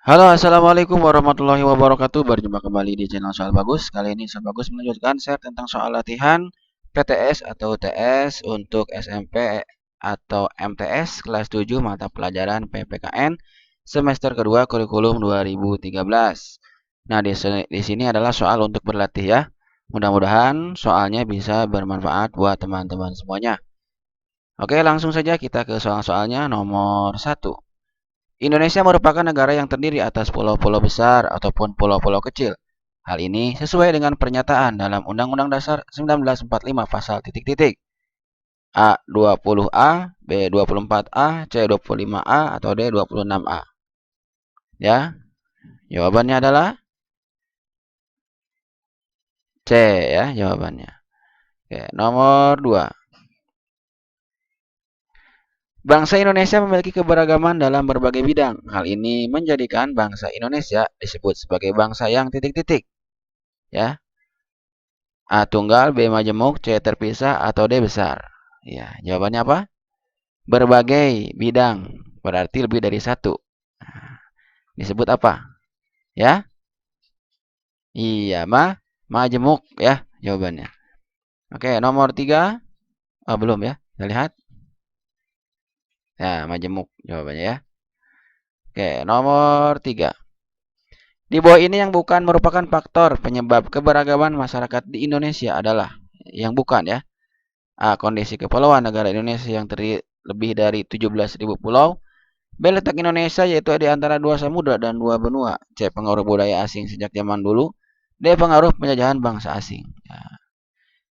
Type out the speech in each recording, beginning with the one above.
Halo, assalamualaikum warahmatullahi wabarakatuh. Berjumpa kembali di channel Soal Bagus. Kali ini Soal Bagus melanjutkan share tentang soal latihan PTS atau UTS untuk SMP atau MTS kelas 7 mata pelajaran PPKN semester kedua kurikulum 2013. Nah, di sini adalah soal untuk berlatih ya. Mudah-mudahan soalnya bisa bermanfaat buat teman-teman semuanya. Oke, langsung saja kita ke soal-soalnya. Nomor 1. Indonesia merupakan negara yang terdiri atas pulau-pulau besar ataupun pulau-pulau kecil. Hal ini sesuai dengan pernyataan dalam Undang-Undang Dasar 1945 pasal titik-titik. A 20A, B 24A, C 25A, atau D 26A. Ya, jawabannya adalah C ya jawabannya. Oke, nomor 2. Bangsa Indonesia memiliki keberagaman dalam berbagai bidang. Hal ini menjadikan bangsa Indonesia disebut sebagai bangsa yang titik-titik. Ya, A tunggal, B majemuk, C terpisah, atau D besar. Ya, jawabannya apa? Berbagai bidang. Berarti lebih dari satu. Nah, disebut apa? Ya? Iya, majemuk ya jawabannya. Oke, nomor 3. Oh, belum ya. Kita lihat. Ya, majemuk jawabannya ya. Oke, nomor 3. Di bawah ini yang bukan merupakan faktor penyebab keberagaman masyarakat di Indonesia adalah yang bukan ya. A. Kondisi kepulauan negara Indonesia yang terdiri lebih dari 17.000 pulau. B. Letak Indonesia yaitu di antara dua samudra dan dua benua. C. Pengaruh budaya asing sejak zaman dulu. D. Pengaruh penjajahan bangsa asing. Ya,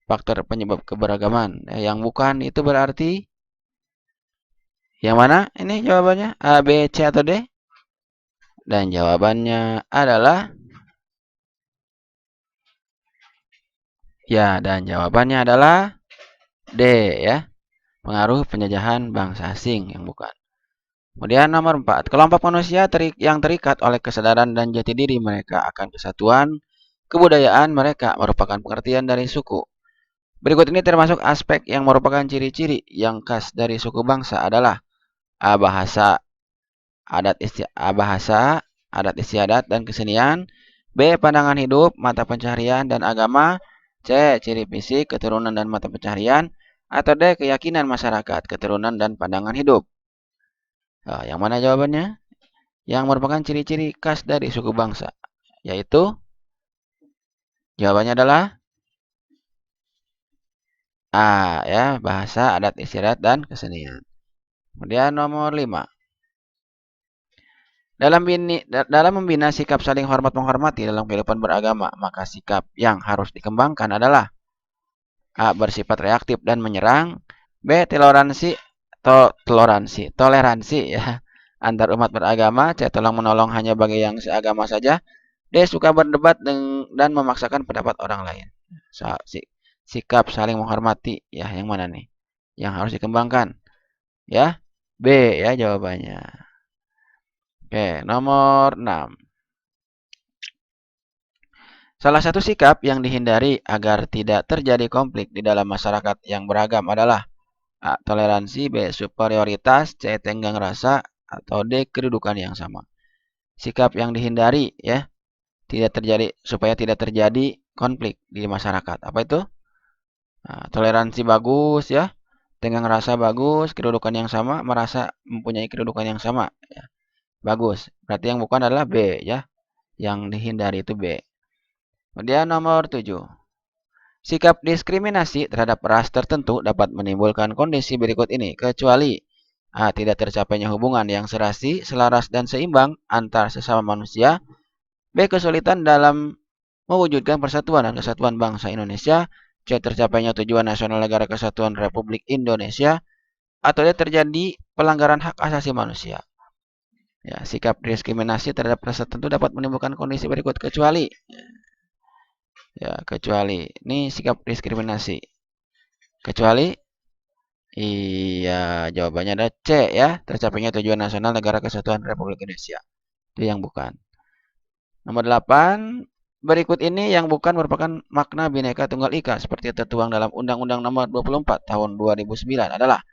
faktor penyebab keberagaman. Yang bukan itu berarti yang mana? Ini jawabannya A, B, C, atau D? Dan jawabannya adalah ya, dan jawabannya adalah D ya. Pengaruh penjajahan bangsa asing yang bukan. Kemudian nomor 4. Kelompok manusia yang terikat oleh kesadaran dan jati diri mereka akan kesatuan kebudayaan mereka merupakan pengertian dari suku. Berikut ini termasuk aspek yang merupakan ciri-ciri yang khas dari suku bangsa adalah A. Bahasa, adat istiadat, dan kesenian. B. Pandangan hidup, mata pencaharian, dan agama. C. Ciri fisik, keturunan, dan mata pencaharian. Atau D. Keyakinan masyarakat, keturunan, dan pandangan hidup. Nah, yang mana jawabannya? Yang merupakan ciri-ciri khas dari suku bangsa. Yaitu, jawabannya adalah A. Ya, bahasa, adat istiadat, dan kesenian. Kemudian nomor 5. Dalam membina sikap saling hormat menghormati dalam kehidupan beragama, maka sikap yang harus dikembangkan adalah A. Bersifat reaktif dan menyerang. B. Toleransi ya antar umat beragama. C. Tolong menolong hanya bagi yang seagama saja. D. Suka berdebat dan memaksakan pendapat orang lain. Sikap saling menghormati ya yang mana nih? Yang harus dikembangkan. Ya, B ya jawabannya. Oke, nomor 6. Salah satu sikap yang dihindari agar tidak terjadi konflik di dalam masyarakat yang beragam adalah A. Toleransi, B. Superioritas, C. Tenggang rasa, atau D. Kedudukan yang sama. Sikap yang dihindari ya, supaya tidak terjadi konflik di masyarakat. Apa itu? Nah, toleransi bagus ya, tenggang rasa bagus, kedudukan yang sama, merasa mempunyai kedudukan yang sama. Ya. Bagus. Berarti yang bukan adalah B ya. Yang dihindari itu B. Kemudian nomor 7. Sikap diskriminasi terhadap ras tertentu dapat menimbulkan kondisi berikut ini, kecuali A. Tidak tercapainya hubungan yang serasi, selaras, dan seimbang antar sesama manusia. B. Kesulitan dalam mewujudkan persatuan dan kesatuan bangsa Indonesia. C. Tercapainya tujuan nasional negara kesatuan Republik Indonesia. Atau D. Terjadi pelanggaran hak asasi manusia. Ya, sikap diskriminasi terhadap ras tertentu dapat menimbulkan kondisi berikut, kecuali ya, kecuali ini sikap diskriminasi. Kecuali iya, jawabannya ada C ya, tercapainya tujuan nasional negara kesatuan Republik Indonesia. Itu yang bukan. Nomor 8, berikut ini yang bukan merupakan makna Bhinneka Tunggal Ika seperti tertuang dalam Undang-Undang Nomor 24 Tahun 2009 adalah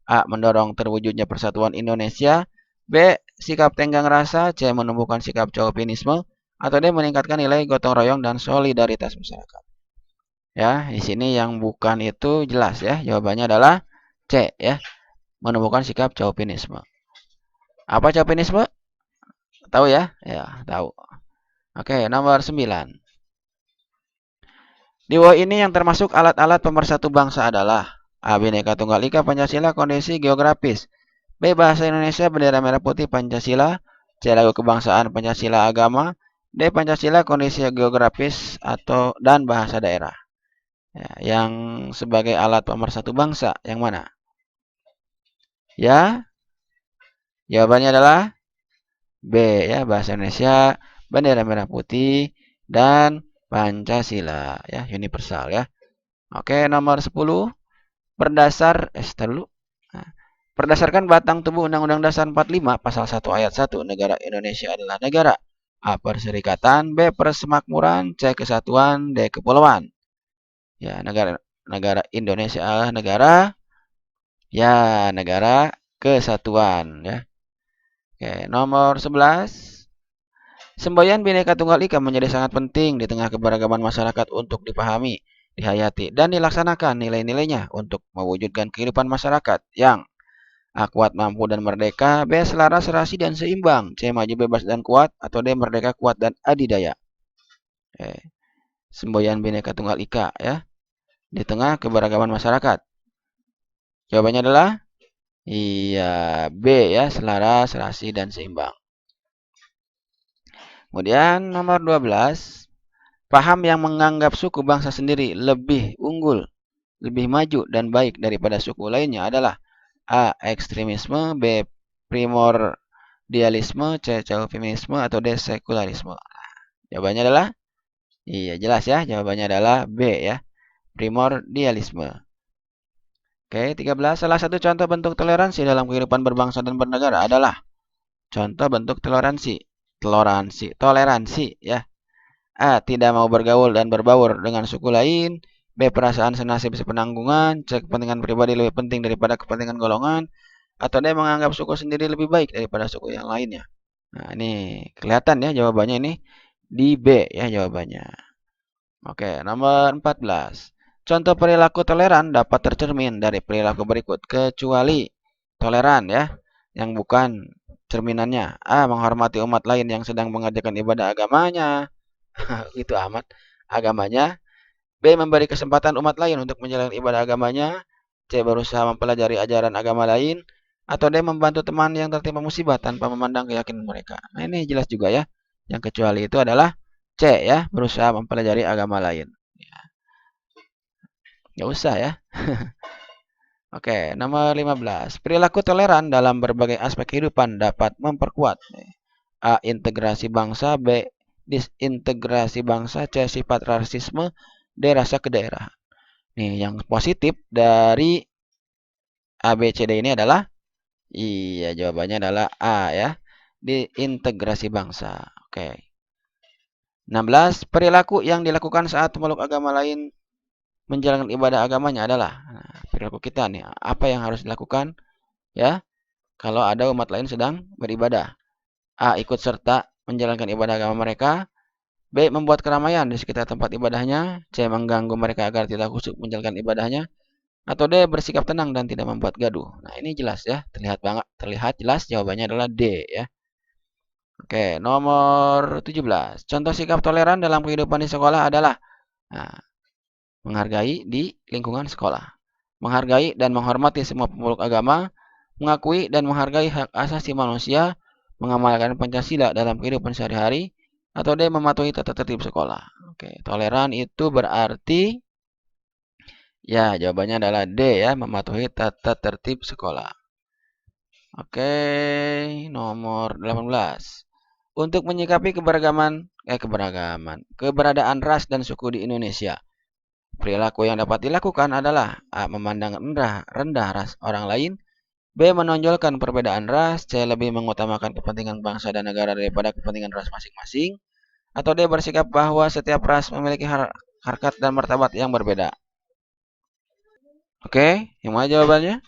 A. Mendorong terwujudnya persatuan Indonesia. B. sikap tenggang rasa, C. menumbuhkan sikap chauvinisme, atau D. meningkatkan nilai gotong royong dan solidaritas masyarakat. Ya, di sini yang bukan itu jelas ya. Jawabannya adalah C ya, menumbuhkan sikap chauvinisme. Apa chauvinisme? Tahu ya? Ya, tahu. Oke, nomor 9. Di bawah ini yang termasuk alat-alat pemersatu bangsa adalah A. Bhinneka Tunggal Ika Pancasila kondisi geografis, B. Bahasa Indonesia bendera merah putih Pancasila, C. Lagu kebangsaan Pancasila agama, D. Pancasila kondisi geografis atau dan bahasa daerah. Ya, yang sebagai alat pemersatu bangsa yang mana? Ya, jawabannya adalah B ya, bahasa Indonesia bendera merah putih dan Pancasila ya, universal ya. Oke, nomor 10. Berdasarkan batang tubuh Undang-Undang Dasar 45 Pasal 1 Ayat 1, negara Indonesia adalah negara A. Perserikatan, B. Persemakmuran, C. Kesatuan, D. Kepulauan. Ya, negara Indonesia adalah negara kesatuan ya. Oke, nomor 11. Semboyan Bhinneka Tunggal Ika menjadi sangat penting di tengah keberagaman masyarakat untuk dipahami, dihayati, dan dilaksanakan nilai-nilainya untuk mewujudkan kehidupan masyarakat yang A. Kuat, mampu, dan merdeka, B. Selaras, serasi, dan seimbang, C. Maju, bebas, dan kuat, atau D. Merdeka, kuat, dan adidaya. Semboyan Bhinneka Tunggal Ika ya, di tengah keberagaman masyarakat. Jawabannya adalah iya, B ya, selaras, serasi, dan seimbang. Kemudian nomor 12. Paham yang menganggap suku bangsa sendiri lebih unggul, lebih maju, dan baik daripada suku lainnya adalah A. Ekstremisme, B. Primordialisme, C. Chauvinisme, atau D. Sekularisme. Jawabannya adalah iya, jelas ya. Jawabannya adalah B ya, primordialisme. Oke, 13. Salah satu contoh bentuk toleransi dalam kehidupan berbangsa dan bernegara adalah contoh bentuk toleransi ya. A. Tidak mau bergaul dan berbaur dengan suku lain. B. Perasaan senasib sepenanggungan. C. Kepentingan pribadi lebih penting daripada kepentingan golongan. Atau D. Menganggap suku sendiri lebih baik daripada suku yang lainnya. Nah, ini kelihatan ya jawabannya ini di B ya jawabannya. Oke, nomor 14. Contoh perilaku toleran dapat tercermin dari perilaku berikut kecuali toleran ya, yang bukan cerminannya. A. Menghormati umat lain yang sedang mengerjakan ibadah agamanya. Itu amat agamanya. B. Memberi kesempatan umat lain untuk menjalankan ibadah agamanya. C. Berusaha mempelajari ajaran agama lain. Atau D. Membantu teman yang tertimpa musibah tanpa memandang keyakinan mereka. Nah, ini jelas juga ya. Yang kecuali itu adalah C ya. Berusaha mempelajari agama lain. Nggak usah ya. Oke, nomor 15. Perilaku toleran dalam berbagai aspek kehidupan dapat memperkuat A. Integrasi bangsa, B. Disintegrasi bangsa, C. Sifat rasisme, D. Rasa kedaerahan. Nih, yang positif dari A, B, C, D ini adalah iya, jawabannya adalah A ya. Diintegrasi bangsa. Oke. 16. Perilaku yang dilakukan saat pemeluk agama lain menjalankan ibadah agamanya adalah perilaku kita nih. Apa yang harus dilakukan ya kalau ada umat lain sedang beribadah? A. Ikut serta menjalankan ibadah agama mereka. B. Membuat keramaian di sekitar tempat ibadahnya. C. Mengganggu mereka agar tidak khusyuk menjalankan ibadahnya. Atau D. Bersikap tenang dan tidak membuat gaduh. Nah, ini jelas ya. Terlihat jelas jawabannya adalah D ya. Oke, nomor 17. Contoh sikap toleran dalam kehidupan di sekolah adalah menghargai di lingkungan sekolah. Menghargai dan menghormati semua pemeluk agama. Mengakui dan menghargai hak asasi manusia. Mengamalkan Pancasila dalam kehidupan sehari-hari. Atau D. Mematuhi tata tertib sekolah. Oke, toleran itu berarti ya, jawabannya adalah D ya, mematuhi tata tertib sekolah. Oke, nomor 18. Untuk menyikapi keberadaan ras dan suku di Indonesia. Perilaku yang dapat dilakukan adalah A. Memandang rendah ras orang lain. B. Menonjolkan perbedaan ras. C. Lebih mengutamakan kepentingan bangsa dan negara daripada kepentingan ras masing-masing. Atau D. Bersikap bahwa setiap ras memiliki harkat dan martabat yang berbeda. Oke, yang mana jawabannya?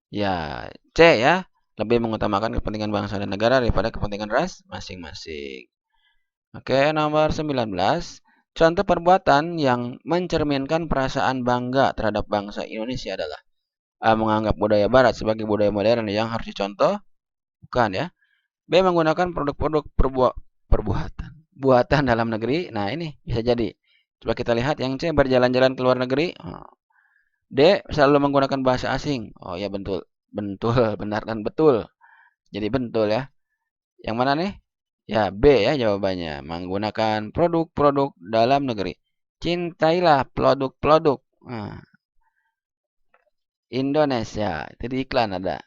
Ya, C ya. lebih mengutamakan kepentingan bangsa dan negara daripada kepentingan ras masing-masing. Oke, nomor 19. Contoh perbuatan yang mencerminkan perasaan bangga terhadap bangsa Indonesia adalah A. Menganggap budaya Barat sebagai budaya modern yang harus dicontoh. Bukan ya. B. Menggunakan produk-produk perbuatan buatan dalam negeri. Nah, ini bisa jadi. Coba kita lihat yang C. Berjalan-jalan ke luar negeri. D. Selalu menggunakan bahasa asing. Oh ya, betul. Betul, benar dan betul. Jadi betul ya. Yang mana nih? Ya, B ya jawabannya. Menggunakan produk-produk dalam negeri. Cintailah produk-produk Indonesia. Itu di iklan ada.